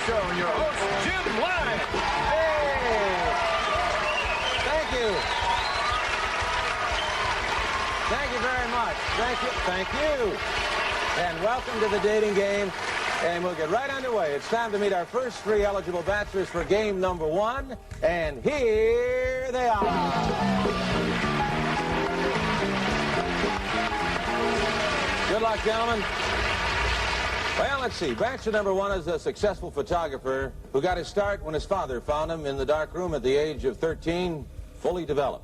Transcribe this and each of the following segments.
Show and your host, Jim Lyons. Hey! Thank you. Thank you very much. Thank you. And welcome to the dating game. And we'll get right underway. It's time to meet our first three eligible bachelors for game number one. And here they are. Good luck, gentlemen. Well, let's see. Bachelor number one is a successful photographer who got his start when his father found him in the dark room at the age of 13, fully developed.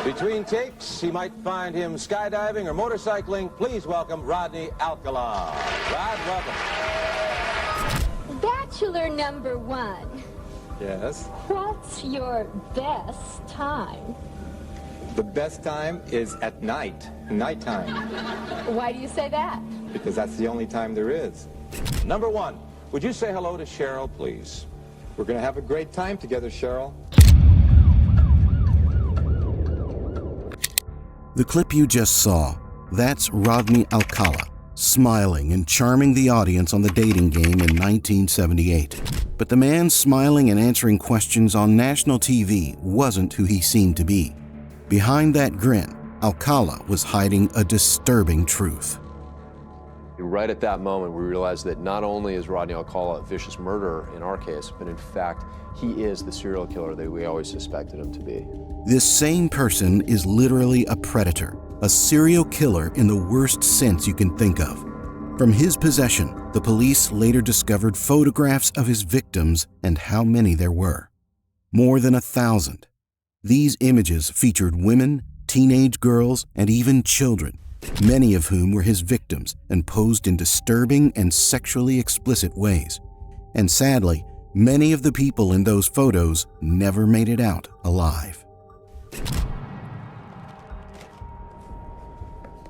Between takes, he might find him skydiving or motorcycling. Please welcome Rodney Alcala. Rod, welcome. Bachelor number one. Yes. What's your best time? The best time is at night, nighttime, Why do you say that? because that's the only time there is. Number one, would you say hello to Cheryl, please? We're going to have a great time together, Cheryl. The clip you just saw, that's Rodney Alcala, smiling and charming the audience on the dating game in 1978. But the man smiling and answering questions on national TV wasn't who he seemed to be. Behind that grin, Alcala was hiding a disturbing truth. Right at that moment, we realized that not only is Rodney Alcala a vicious murderer in our case, but in fact, he is the serial killer that we always suspected him to be. This same person is literally a predator, a serial killer in the worst sense you can think of. From his possession, the police later discovered photographs of his victims and how many there were. More than 1,000. These images featured women, teenage girls, and even children, many of whom were his victims and posed in disturbing and sexually explicit ways. And sadly, many of the people in those photos never made it out alive.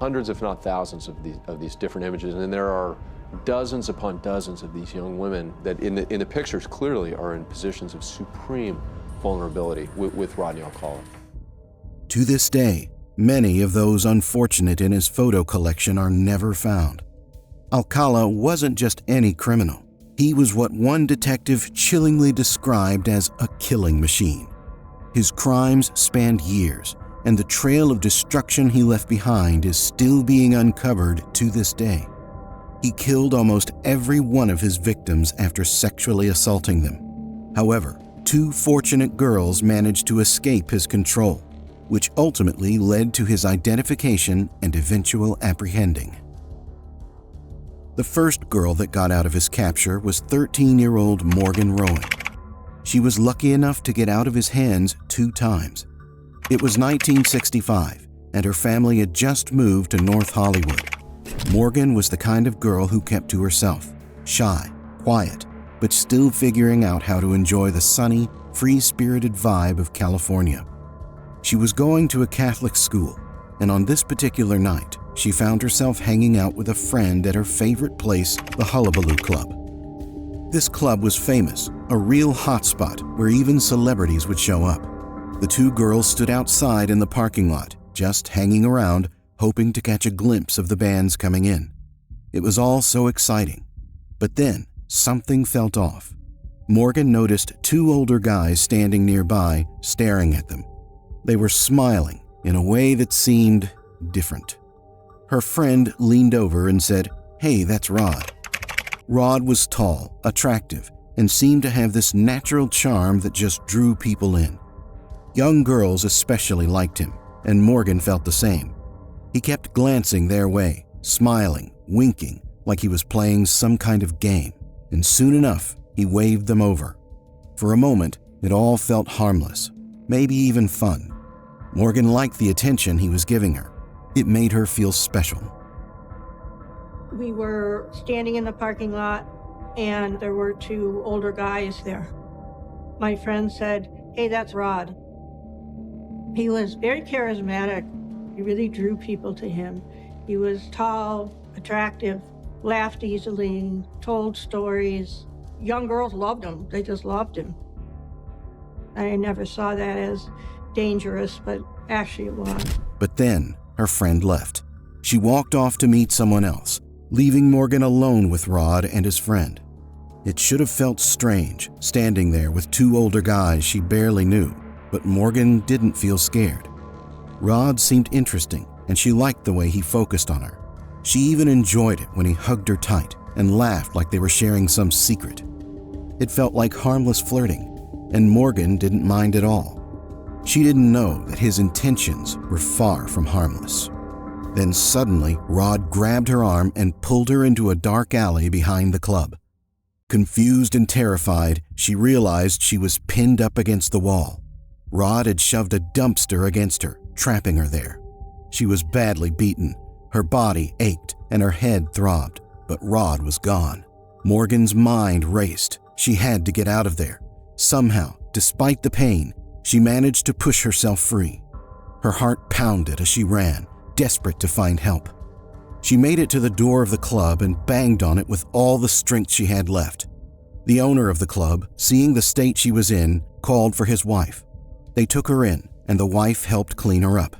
Hundreds, if not thousands, of these different images, and there are dozens upon dozens of these young women that in the pictures clearly are in positions of supreme vulnerability with Rodney Alcala. To this day, many of those unfortunate in his photo collection are never found. Alcala wasn't just any criminal. He was what one detective chillingly described as a killing machine. His crimes spanned years, and the trail of destruction he left behind is still being uncovered to this day. He killed almost every one of his victims after sexually assaulting them. However, 2 fortunate girls managed to escape his control, which ultimately led to his identification and eventual apprehending. The first girl that got out of his capture was 13-year-old Morgan Rowan. She was lucky enough to get out of his hands 2 times. It was 1965, and her family had just moved to North Hollywood. Morgan was the kind of girl who kept to herself, shy, quiet, but still figuring out how to enjoy the sunny, free-spirited vibe of California. She was going to a Catholic school, and on this particular night, she found herself hanging out with a friend at her favorite place, the Hullabaloo Club. This club was famous, a real hotspot where even celebrities would show up. The 2 girls stood outside in the parking lot, just hanging around, hoping to catch a glimpse of the bands coming in. It was all so exciting. But then, something felt off. Morgan noticed 2 older guys standing nearby, staring at them. They were smiling in a way that seemed different. Her friend leaned over and said, "Hey, that's Rod." Rod was tall, attractive, and seemed to have this natural charm that just drew people in. Young girls especially liked him, and Morgan felt the same. He kept glancing their way, smiling, winking, like he was playing some kind of game, and soon enough, he waved them over. For a moment, it all felt harmless, maybe even fun. Morgan liked the attention he was giving her. It made her feel special. We were standing in the parking lot, and there were 2 older guys there. My friend said, "Hey, that's Rod." He was very charismatic. He really drew people to him. He was tall, attractive, laughed easily, told stories. Young girls loved him. They just loved him. I never saw that as dangerous, but actually it was. But then, her friend left. She walked off to meet someone else, leaving Morgan alone with Rod and his friend. It should have felt strange, standing there with two older guys she barely knew, but Morgan didn't feel scared. Rod seemed interesting, and she liked the way he focused on her. She even enjoyed it when he hugged her tight and laughed like they were sharing some secret. It felt like harmless flirting, and Morgan didn't mind at all. She didn't know that his intentions were far from harmless. Then suddenly, Rod grabbed her arm and pulled her into a dark alley behind the club. Confused and terrified, she realized she was pinned up against the wall. Rod had shoved a dumpster against her, trapping her there. She was badly beaten. Her body ached and her head throbbed, but Rod was gone. Morgan's mind raced. She had to get out of there. Somehow, despite the pain, she managed to push herself free. Her heart pounded as she ran, desperate to find help. She made it to the door of the club and banged on it with all the strength she had left. The owner of the club, seeing the state she was in, called for his wife. They took her in, and the wife helped clean her up.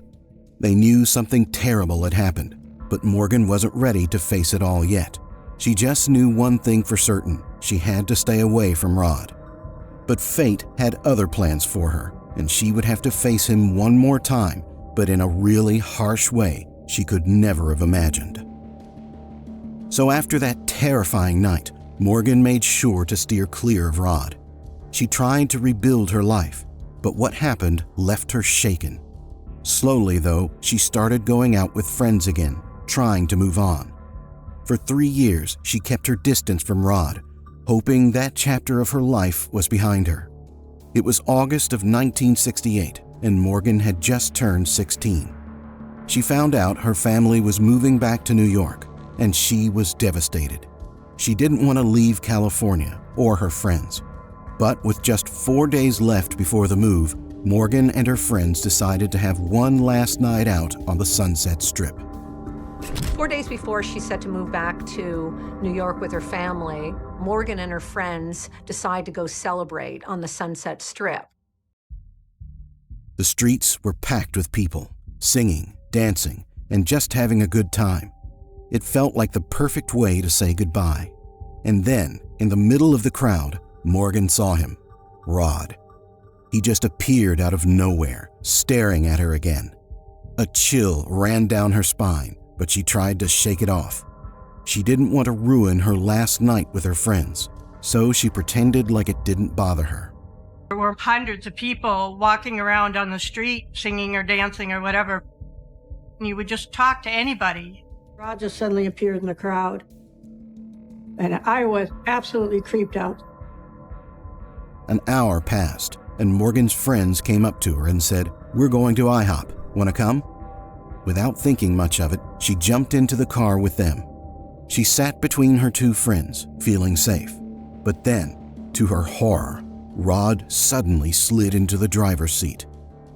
They knew something terrible had happened, but Morgan wasn't ready to face it all yet. She just knew one thing for certain: she had to stay away from Rod. But fate had other plans for her, and she would have to face him one more time, but in a really harsh way she could never have imagined. So after that terrifying night, Morgan made sure to steer clear of Rod. She tried to rebuild her life, but what happened left her shaken. Slowly, though, she started going out with friends again, trying to move on. For 3 years, she kept her distance from Rod, hoping that chapter of her life was behind her. It was August of 1968, and Morgan had just turned 16. She found out her family was moving back to New York, and she was devastated. She didn't want to leave California or her friends. But with just 4 days left before the move, Morgan and her friends decided to have one last night out on the Sunset Strip. 4 days before she's set to move back to New York with her family, Morgan and her friends decide to go celebrate on the Sunset Strip. The streets were packed with people, singing, dancing, and just having a good time. It felt like the perfect way to say goodbye. And then, in the middle of the crowd, Morgan saw him, Rod. He just appeared out of nowhere, staring at her again. A chill ran down her spine, but she tried to shake it off. She didn't want to ruin her last night with her friends, so she pretended like it didn't bother her. There were hundreds of people walking around on the street, singing or dancing or whatever. And you would just talk to anybody. Rod just suddenly appeared in the crowd, and I was absolutely creeped out. An hour passed, and Morgan's friends came up to her and said, "We're going to IHOP. Want to come?" Without thinking much of it, she jumped into the car with them. She sat between her two friends, feeling safe. But then, to her horror, Rod suddenly slid into the driver's seat.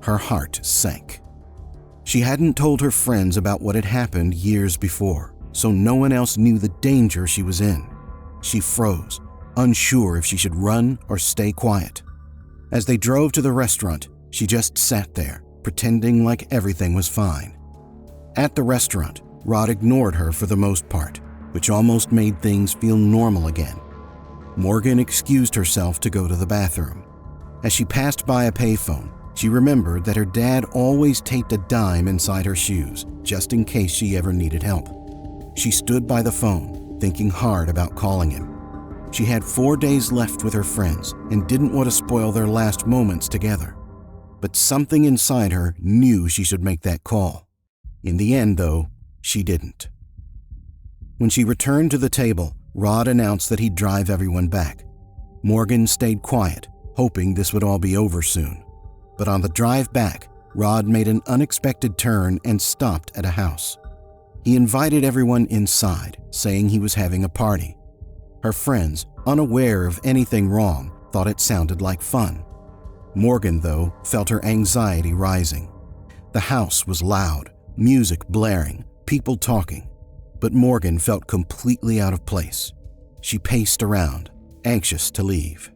Her heart sank. She hadn't told her friends about what had happened years before, so no one else knew the danger she was in. She froze, unsure if she should run or stay quiet. As they drove to the restaurant, she just sat there, pretending like everything was fine. At the restaurant, Rod ignored her for the most part, which almost made things feel normal again. Morgan excused herself to go to the bathroom. As she passed by a payphone, she remembered that her dad always taped a dime inside her shoes, just in case she ever needed help. She stood by the phone, thinking hard about calling him. She had 4 days left with her friends and didn't want to spoil their last moments together. But something inside her knew she should make that call. In the end, though, she didn't. When she returned to the table, Rod announced that he'd drive everyone back. Morgan stayed quiet, hoping this would all be over soon. But on the drive back, Rod made an unexpected turn and stopped at a house. He invited everyone inside, saying he was having a party. Her friends, unaware of anything wrong, thought it sounded like fun. Morgan, though, felt her anxiety rising. The house was loud, music blaring, people talking. But Morgan felt completely out of place. She paced around, anxious to leave.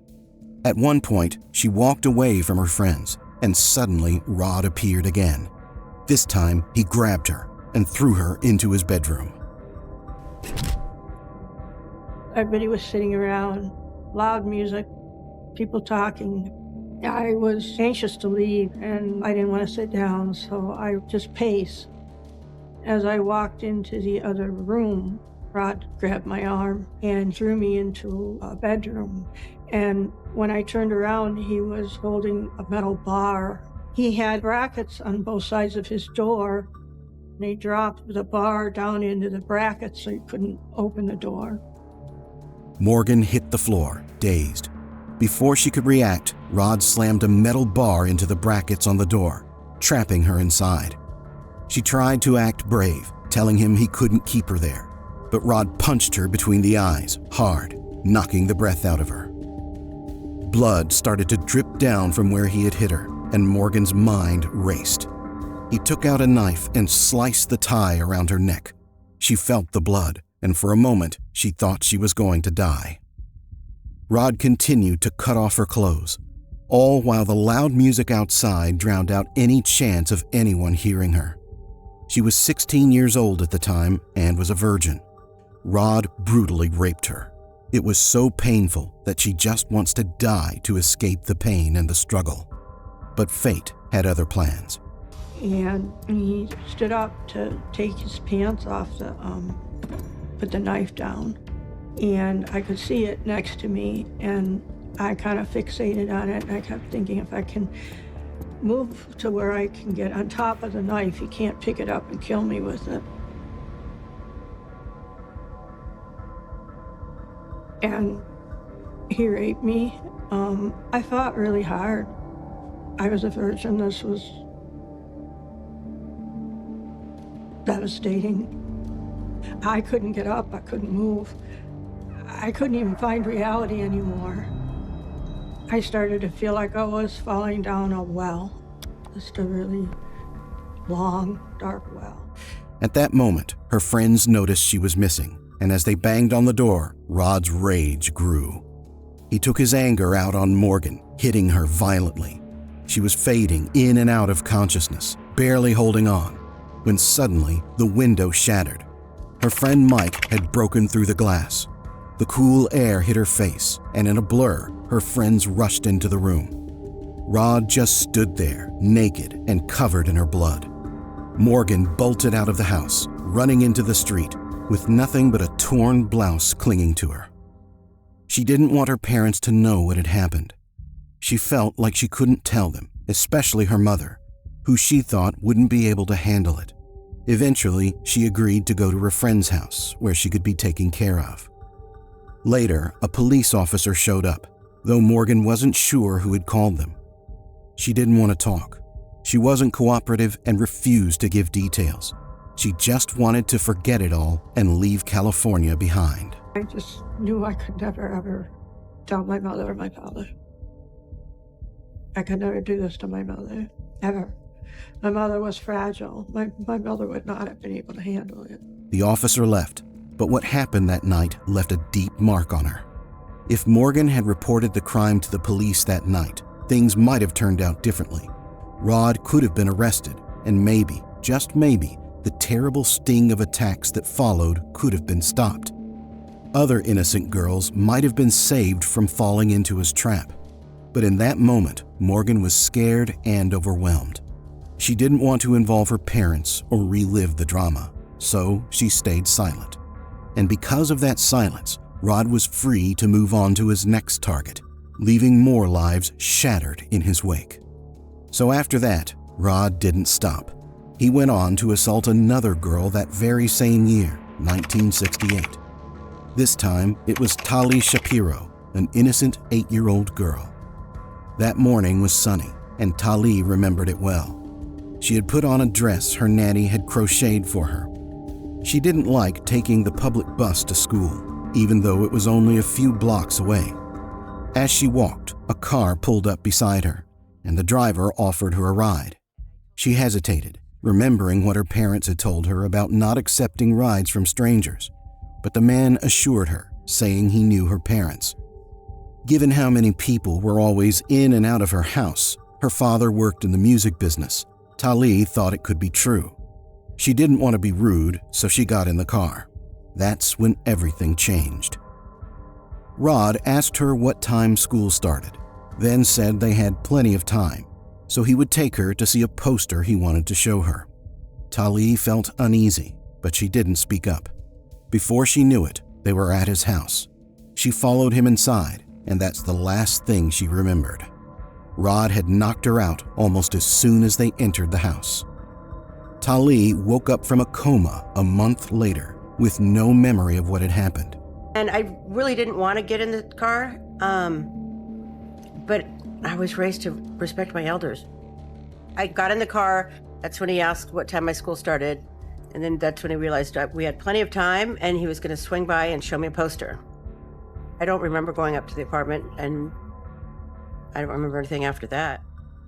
At one point, she walked away from her friends, and suddenly Rod appeared again. This time, he grabbed her and threw her into his bedroom. Everybody was sitting around, loud music, people talking. I was anxious to leave, and I didn't want to sit down, so I just paced. As I walked into the other room, Rod grabbed my arm and threw me into a bedroom. And when I turned around, he was holding a metal bar. He had brackets on both sides of his door, and he dropped the bar down into the brackets so he couldn't open the door. Morgan hit the floor, dazed. Before she could react, Rod slammed a metal bar into the brackets on the door, trapping her inside. She tried to act brave, telling him he couldn't keep her there, but Rod punched her between the eyes, hard, knocking the breath out of her. Blood started to drip down from where he had hit her, and Morgan's mind raced. He took out a knife and sliced the tie around her neck. She felt the blood, and for a moment, she thought she was going to die. Rod continued to cut off her clothes, all while the loud music outside drowned out any chance of anyone hearing her. She was 16 years old at the time and was a virgin. Rod brutally raped her. It was so painful that she just wants to die to escape the pain and the struggle. But fate had other plans. And he stood up to take his pants off, put the knife down. And I could see it next to me, and I kind of fixated on it. And I kept thinking, if I can move to where I can get on top of the knife, he can't pick it up and kill me with it. And he raped me. I fought really hard. I was a virgin. This was devastating. I couldn't get up. I couldn't move. I couldn't even find reality anymore. I started to feel like I was falling down a well, just a really long, dark well. At that moment, her friends noticed she was missing, and as they banged on the door, Rod's rage grew. He took his anger out on Morgan, hitting her violently. She was fading in and out of consciousness, barely holding on, when suddenly the window shattered. Her friend Mike had broken through the glass. The cool air hit her face, and in a blur, her friends rushed into the room. Rod just stood there, naked and covered in her blood. Morgan bolted out of the house, running into the street, with nothing but a torn blouse clinging to her. She didn't want her parents to know what had happened. She felt like she couldn't tell them, especially her mother, who she thought wouldn't be able to handle it. Eventually, she agreed to go to her friend's house, where she could be taken care of. Later, a police officer showed up, though Morgan wasn't sure who had called them. She didn't want to talk. She wasn't cooperative and refused to give details. She just wanted to forget it all and leave California behind. I just knew I could never, ever tell my mother or my father. I could never do this to my mother, ever. My mother was fragile. My mother would not have been able to handle it. The officer left, but what happened that night left a deep mark on her. If Morgan had reported the crime to the police that night, things might have turned out differently. Rod could have been arrested, and maybe, just maybe, the terrible sting of attacks that followed could have been stopped. Other innocent girls might have been saved from falling into his trap. But in that moment, Morgan was scared and overwhelmed. She didn't want to involve her parents or relive the drama, so she stayed silent. And because of that silence, Rod was free to move on to his next target, leaving more lives shattered in his wake. So after that, Rod didn't stop. He went on to assault another girl that very same year, 1968. This time, it was Tali Shapiro, an innocent 8-year-old girl. That morning was sunny, and Tali remembered it well. She had put on a dress her nanny had crocheted for her. She didn't like taking the public bus to school, even though it was only a few blocks away. As she walked, a car pulled up beside her, and the driver offered her a ride. She hesitated, remembering what her parents had told her about not accepting rides from strangers, but the man assured her, saying he knew her parents. Given how many people were always in and out of her house, her father worked in the music business, Tali thought it could be true. She didn't want to be rude, so she got in the car. That's when everything changed. Rod asked her what time school started, then said they had plenty of time, so he would take her to see a poster he wanted to show her. Tali felt uneasy, but she didn't speak up. Before she knew it, they were at his house. She followed him inside, and that's the last thing she remembered. Rod had knocked her out almost as soon as they entered the house. Tali woke up from a coma a month later with no memory of what had happened. And I really didn't want to get in the car, but I was raised to respect my elders. I got in the car, that's when he asked what time my school started, and then that's when he realized we had plenty of time and he was going to swing by and show me a poster. I don't remember going up to the apartment, and I don't remember anything after that.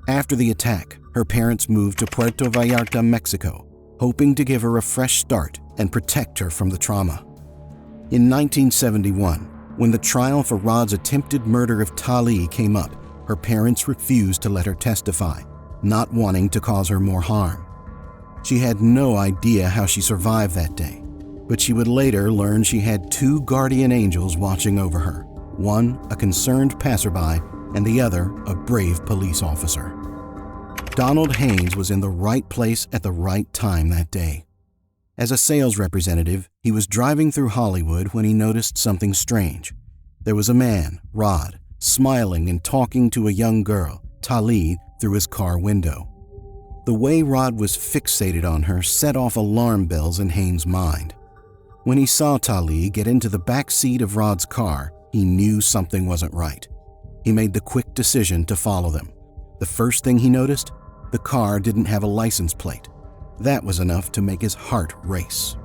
After the attack, her parents moved to Puerto Vallarta, Mexico, hoping to give her a fresh start and protect her from the trauma. In 1971, when the trial for Rod's attempted murder of Tali came up, her parents refused to let her testify, not wanting to cause her more harm. She had no idea how she survived that day, but she would later learn she had two guardian angels watching over her, one a concerned passerby and the other a brave police officer. Donald Haynes was in the right place at the right time that day. As a sales representative, he was driving through Hollywood when he noticed something strange. There was a man, Rod, smiling and talking to a young girl, Tali, through his car window. The way Rod was fixated on her set off alarm bells in Haynes' mind. When he saw Tali get into the back seat of Rod's car, he knew something wasn't right. He made the quick decision to follow them. The first thing he noticed, the car didn't have a license plate. That was enough to make his heart race.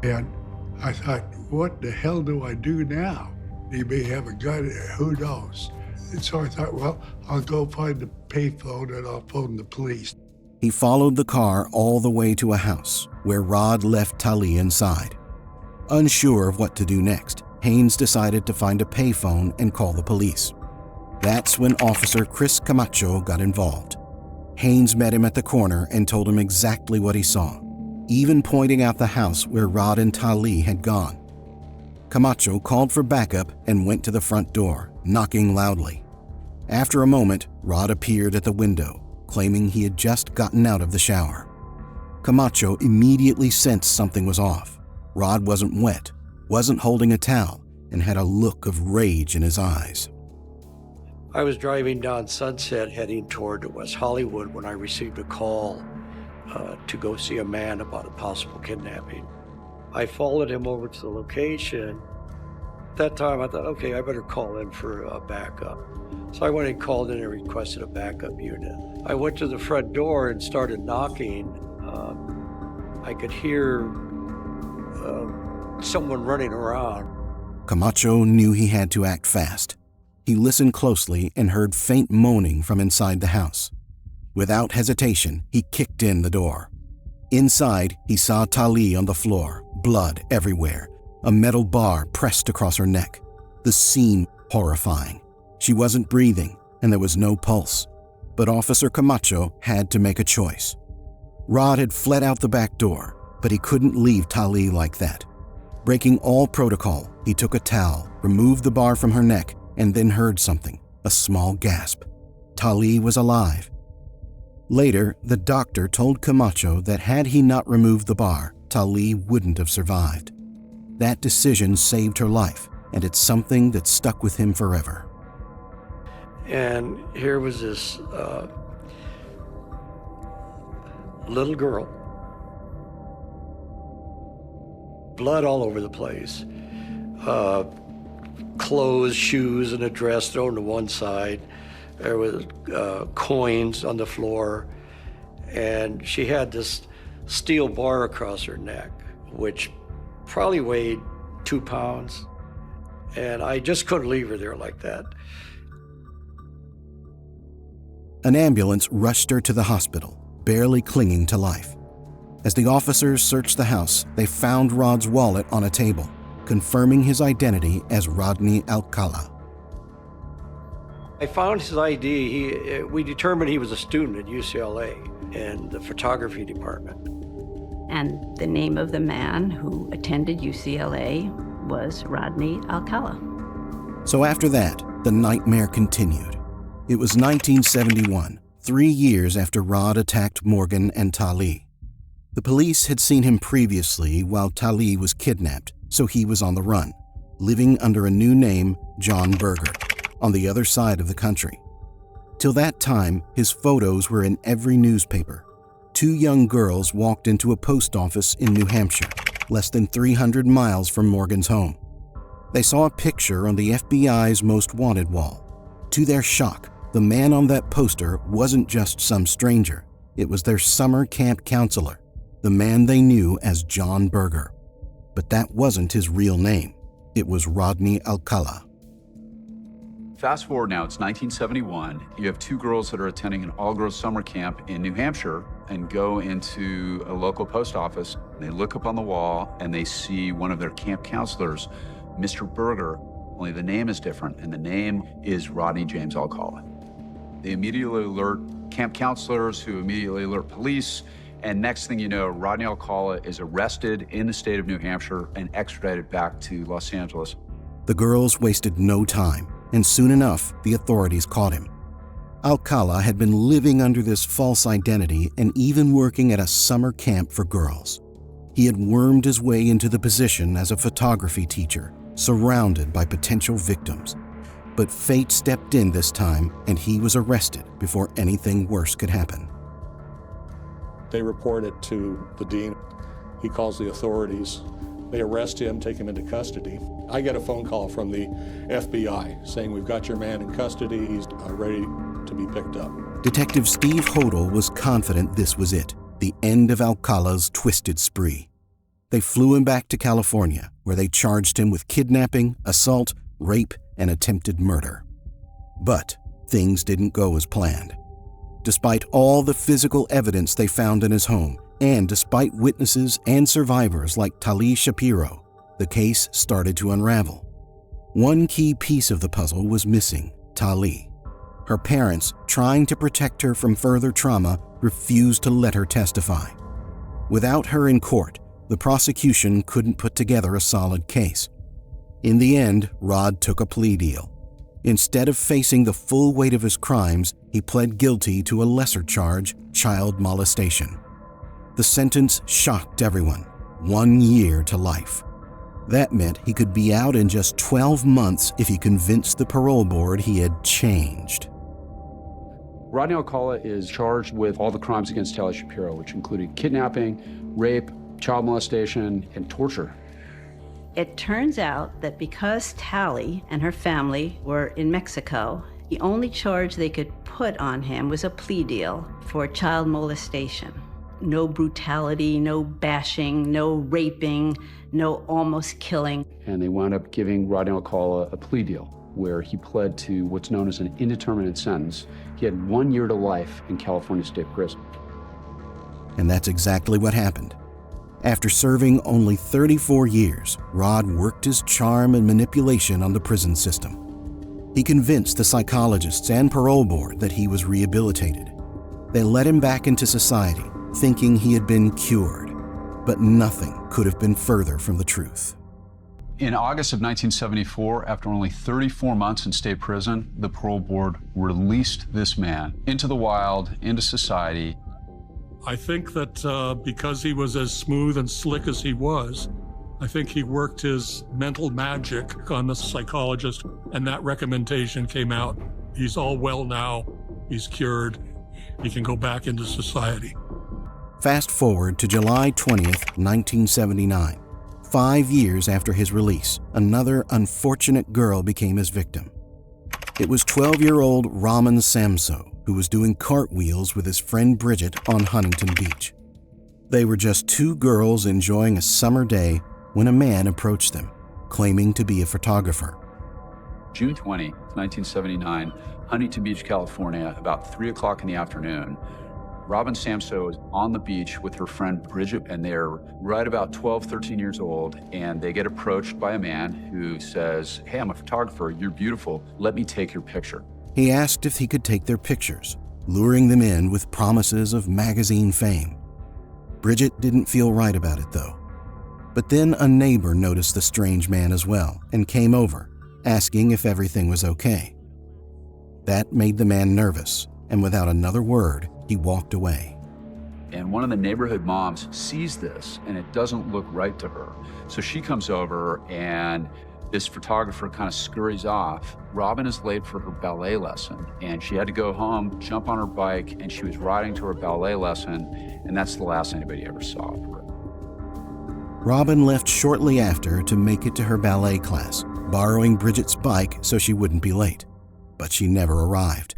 And I thought, what the hell do I do now? He may have a gun, who knows? And so I thought, well, I'll go find the payphone and I'll phone the police. He followed the car all the way to a house where Rod left Tali inside. Unsure of what to do next, Haynes decided to find a payphone and call the police. That's when Officer Chris Camacho got involved. Haynes met him at the corner and told him exactly what he saw, even pointing out the house where Rod and Tali had gone. Camacho called for backup and went to the front door, knocking loudly. After a moment, Rod appeared at the window, claiming he had just gotten out of the shower. Camacho immediately sensed something was off. Rod wasn't wet, wasn't holding a towel, and had a look of rage in his eyes. I was driving down Sunset heading toward West Hollywood when I received a call to go see a man about a possible kidnapping. I followed him over to the location. At that time, I thought, okay, I better call in for a backup. So I went and called in and requested a backup unit. I went to the front door and started knocking. I could hear someone running around. Camacho knew he had to act fast. He listened closely and heard faint moaning from inside the house. Without hesitation, he kicked in the door. Inside, he saw Tali on the floor, blood everywhere, a metal bar pressed across her neck. The scene horrifying. She wasn't breathing, and there was no pulse. But Officer Camacho had to make a choice. Rod had fled out the back door, but he couldn't leave Tali like that. Breaking all protocol, he took a towel, removed the bar from her neck, and then heard something, a small gasp. Tali was alive. Later, the doctor told Camacho that had he not removed the bar, Tali wouldn't have survived. That decision saved her life, and it's something that stuck with him forever. And here was this little girl, blood all over the place, clothes, shoes, and a dress thrown to one side. There was coins on the floor, and she had this steel bar across her neck, which probably weighed 2 pounds. And I just couldn't leave her there like that. An ambulance rushed her to the hospital, barely clinging to life. As the officers searched the house, they found Rod's wallet on a table, confirming his identity as Rodney Alcala. I found his ID. We determined he was a student at UCLA in the photography department. And the name of the man who attended UCLA was Rodney Alcala. So after that, the nightmare continued. It was 1971, 3 years after Rod attacked Morgan and Tali. The police had seen him previously while Tali was kidnapped, so he was on the run, living under a new name, John Berger, on the other side of the country. Till that time, his photos were in every newspaper. 2 young girls walked into a post office in New Hampshire, less than 300 miles from Morgan's home. They saw a picture on the FBI's Most Wanted wall. To their shock, the man on that poster wasn't just some stranger. It was their summer camp counselor, the man they knew as John Berger. But that wasn't his real name. It was Rodney Alcala. Fast forward now, it's 1971. You have 2 girls that are attending an all-girls summer camp in New Hampshire and go into a local post office. They look up on the wall and they see one of their camp counselors, Mr. Berger, only the name is different, and the name is Rodney James Alcala. They immediately alert camp counselors, who immediately alert police, and next thing you know, Rodney Alcala is arrested in the state of New Hampshire and extradited back to Los Angeles. The girls wasted no time, and soon enough, the authorities caught him. Alcala had been living under this false identity and even working at a summer camp for girls. He had wormed his way into the position as a photography teacher, surrounded by potential victims. But fate stepped in this time, and he was arrested before anything worse could happen. They report it to the dean. He calls the authorities. They arrest him, take him into custody. I get a phone call from the FBI saying, "We've got your man in custody. He's ready to be picked up." Detective Steve Hodel was confident this was it, the end of Alcala's twisted spree. They flew him back to California, where they charged him with kidnapping, assault, rape, and attempted murder. But things didn't go as planned. Despite all the physical evidence they found in his home, and despite witnesses and survivors like Tali Shapiro, the case started to unravel. One key piece of the puzzle was missing: Tali. Her parents, trying to protect her from further trauma, refused to let her testify. Without her in court, the prosecution couldn't put together a solid case. In the end, Rod took a plea deal. Instead of facing the full weight of his crimes, he pled guilty to a lesser charge, child molestation. The sentence shocked everyone: 1 year to life. That meant he could be out in just 12 months if he convinced the parole board he had changed. Rodney Alcala is charged with all the crimes against Tali Shapiro, which included kidnapping, rape, child molestation, and torture. It turns out that because Tali and her family were in Mexico, the only charge they could put on him was a plea deal for child molestation. No brutality, no bashing, no raping, no almost killing. And they wound up giving Rodney Alcala a plea deal where he pled to what's known as an indeterminate sentence. He had 1 year to life in California State Prison. And that's exactly what happened. After serving only 34 years, Rod worked his charm and manipulation on the prison system. He convinced the psychologists and parole board that he was rehabilitated. They let him back into society, thinking he had been cured. But nothing could have been further from the truth. In August of 1974, after only 34 months in state prison, the parole board released this man into the wild, into society. I think that because he was as smooth and slick as he was, I think he worked his mental magic on the psychologist, and that recommendation came out. He's all well now, he's cured, he can go back into society. Fast forward to July 20th, 1979. 5 years after his release, another unfortunate girl became his victim. It was 12-year-old Robin Samsoe, who was doing cartwheels with his friend Bridget on Huntington Beach. They were just 2 girls enjoying a summer day when a man approached them, claiming to be a photographer. June 20, 1979, Huntington Beach, California, about 3 o'clock in the afternoon. Robin Samsoe is on the beach with her friend Bridget, and they're right about 12, 13 years old, and they get approached by a man who says, "Hey, I'm a photographer, you're beautiful, let me take your picture." He asked if he could take their pictures, luring them in with promises of magazine fame. Bridget didn't feel right about it, though. But then a neighbor noticed the strange man as well and came over, asking if everything was okay. That made the man nervous, and without another word, he walked away. And one of the neighborhood moms sees this, and it doesn't look right to her. So she comes over, and this photographer kind of scurries off. Robin is late for her ballet lesson, and she had to go home, jump on her bike, and she was riding to her ballet lesson, and that's the last anybody ever saw of her. Robin left shortly after to make it to her ballet class, borrowing Bridget's bike so she wouldn't be late. But she never arrived.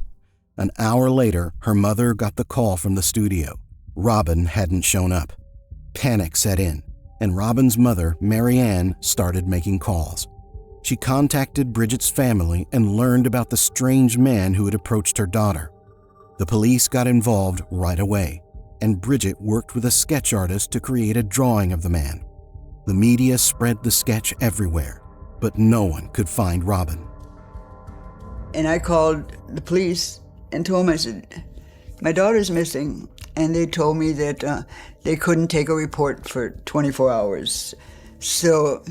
An hour later, her mother got the call from the studio. Robin hadn't shown up. Panic set in, and Robin's mother, Mary Ann, started making calls. She contacted Bridget's family and learned about the strange man who had approached her daughter. The police got involved right away, and Bridget worked with a sketch artist to create a drawing of the man. The media spread the sketch everywhere, but no one could find Robin. And I called the police and told them, I said, my daughter's missing. And they told me that they couldn't take a report for 24 hours. So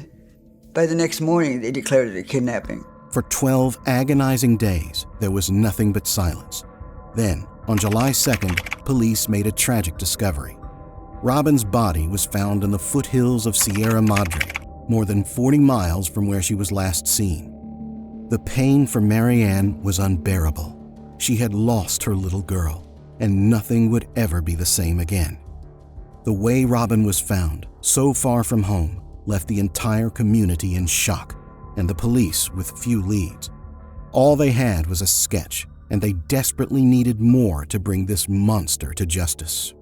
by the next morning, they declared it a kidnapping. For 12 agonizing days, there was nothing but silence. Then, on July 2nd, police made a tragic discovery. Robin's body was found in the foothills of Sierra Madre, more than 40 miles from where she was last seen. The pain for Mary Ann was unbearable. She had lost her little girl, and nothing would ever be the same again. The way Robin was found, so far from home, left the entire community in shock, and the police with few leads. All they had was a sketch, and they desperately needed more to bring this monster to justice.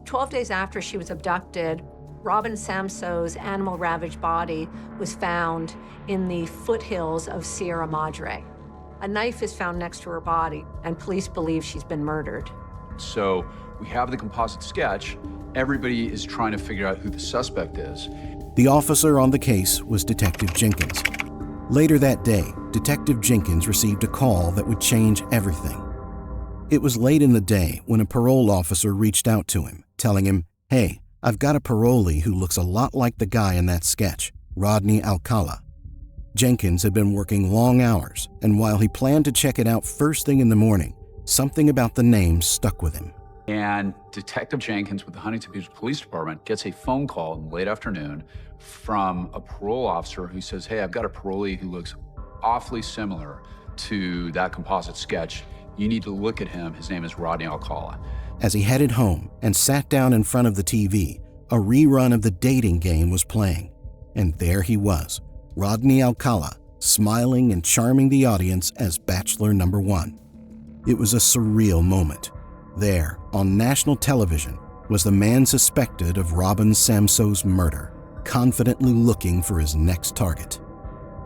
12 days after she was abducted, Robin Samsoe's animal-ravaged body was found in the foothills of Sierra Madre. A knife is found next to her body, and police believe she's been murdered. So we have the composite sketch. Everybody is trying to figure out who the suspect is. The officer on the case was Detective Jenkins. Later that day, Detective Jenkins received a call that would change everything. It was late in the day when a parole officer reached out to him, telling him, "Hey, I've got a parolee who looks a lot like the guy in that sketch, Rodney Alcala." Jenkins had been working long hours, and while he planned to check it out first thing in the morning, something about the name stuck with him. And Detective Jenkins with the Huntington Police Department gets a phone call in the late afternoon from a parole officer who says, "Hey, I've got a parolee who looks awfully similar to that composite sketch. You need to look at him. His name is Rodney Alcala." As he headed home and sat down in front of the TV, a rerun of The Dating Game was playing. And there he was, Rodney Alcala, smiling and charming the audience as Bachelor number 1. It was a surreal moment. There, on national television, was the man suspected of Robin Samsoe's murder, confidently looking for his next target.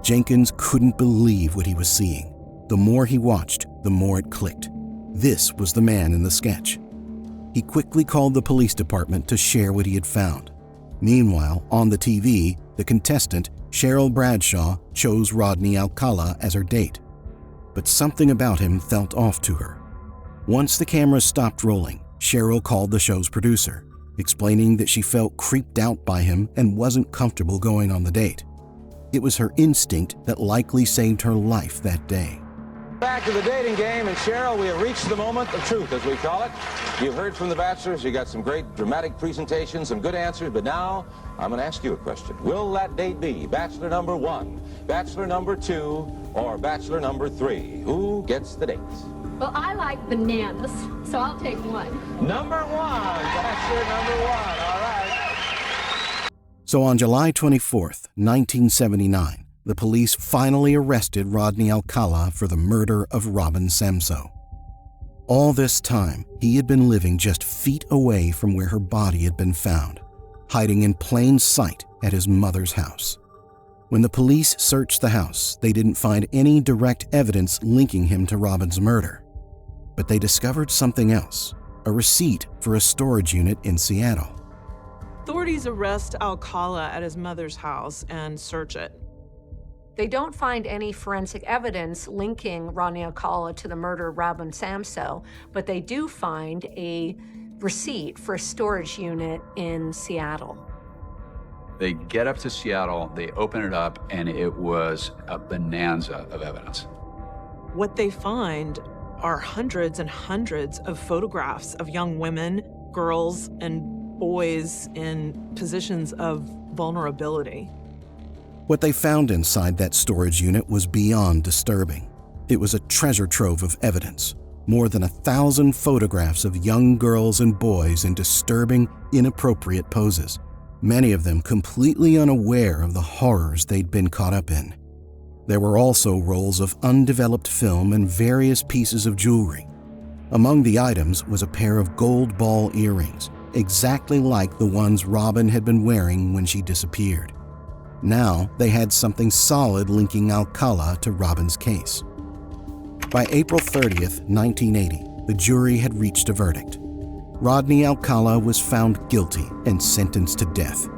Jenkins couldn't believe what he was seeing. The more he watched, the more it clicked. This was the man in the sketch. He quickly called the police department to share what he had found. Meanwhile, on the TV, the contestant, Cheryl Bradshaw, chose Rodney Alcala as her date. But something about him felt off to her. Once the cameras stopped rolling, Cheryl called the show's producer, explaining that she felt creeped out by him and wasn't comfortable going on the date. It was her instinct that likely saved her life that day. Back to The Dating Game, and Cheryl, we have reached the moment of truth, as we call it. You've heard from the bachelors, you got some great dramatic presentations, some good answers, but now I'm going to ask you a question. Will that date be Bachelor number 1, Bachelor number 2, or Bachelor number 3? Who gets the dates? Well, I like bananas, so I'll take 1. Number 1, Bachelor number 1, all right. So on July 24th, 1979, the police finally arrested Rodney Alcala for the murder of Robin Samsoe. All this time, he had been living just feet away from where her body had been found, hiding in plain sight at his mother's house. When the police searched the house, they didn't find any direct evidence linking him to Robin's murder. But they discovered something else, a receipt for a storage unit in Seattle. Authorities arrest Alcala at his mother's house and search it. They don't find any forensic evidence linking Rodney Alcala to the murder of Robin Samsoe, but they do find a receipt for a storage unit in Seattle. They get up to Seattle, they open it up, and it was a bonanza of evidence. What they find are hundreds and hundreds of photographs of young women, girls, and boys in positions of vulnerability. What they found inside that storage unit was beyond disturbing. It was a treasure trove of evidence. More than 1,000 photographs of young girls and boys in disturbing, inappropriate poses, many of them completely unaware of the horrors they'd been caught up in. There were also rolls of undeveloped film and various pieces of jewelry. Among the items was a pair of gold ball earrings, exactly like the ones Robin had been wearing when she disappeared. Now they had something solid linking Alcala to Robin's case. By April 30th, 1980, the jury had reached a verdict. Rodney Alcala was found guilty and sentenced to death.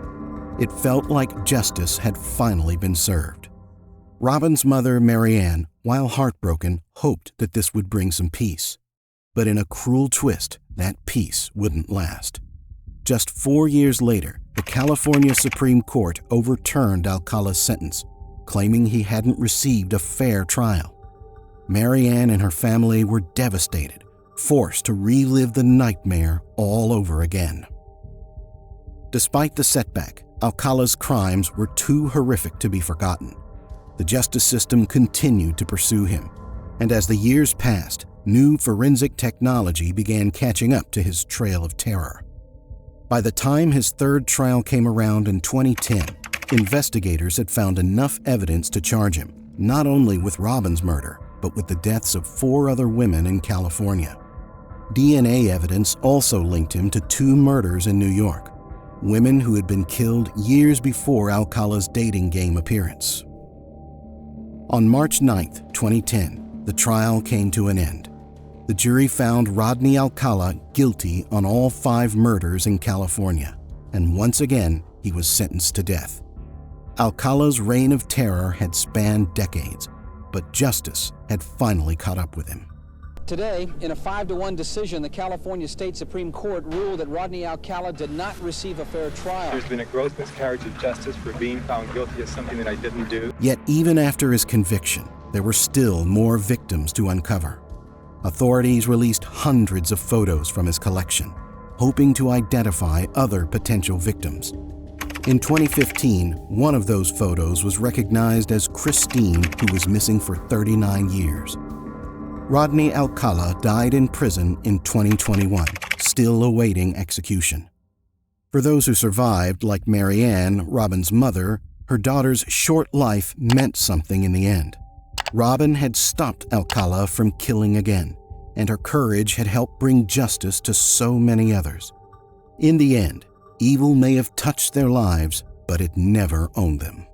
It felt like justice had finally been served. Robin's mother, Marianne, while heartbroken, hoped that this would bring some peace. But in a cruel twist, that peace wouldn't last. Just 4 years later, the California Supreme Court overturned Alcala's sentence, claiming he hadn't received a fair trial. Marianne and her family were devastated, forced to relive the nightmare all over again. Despite the setback, Alcala's crimes were too horrific to be forgotten. The justice system continued to pursue him, and as the years passed, new forensic technology began catching up to his trail of terror. By the time his third trial came around in 2010, investigators had found enough evidence to charge him, not only with Robin's murder, but with the deaths of 4 other women in California. DNA evidence also linked him to 2 murders in New York, women who had been killed years before Alcala's dating game appearance. On March 9, 2010, the trial came to an end. The jury found Rodney Alcala guilty on all 5 murders in California, and once again, he was sentenced to death. Alcala's reign of terror had spanned decades, but justice had finally caught up with him. Today, in a 5-1 decision, the California State Supreme Court ruled that Rodney Alcala did not receive a fair trial. There's been a gross miscarriage of justice for being found guilty of something that I didn't do. Yet even after his conviction, there were still more victims to uncover. Authorities released hundreds of photos from his collection, hoping to identify other potential victims. In 2015, one of those photos was recognized as Christine, who was missing for 39 years. Rodney Alcala died in prison in 2021, still awaiting execution. For those who survived, like Marianne, Robin's mother, her daughter's short life meant something in the end. Robin had stopped Alcala from killing again, and her courage had helped bring justice to so many others. In the end, evil may have touched their lives, but it never owned them.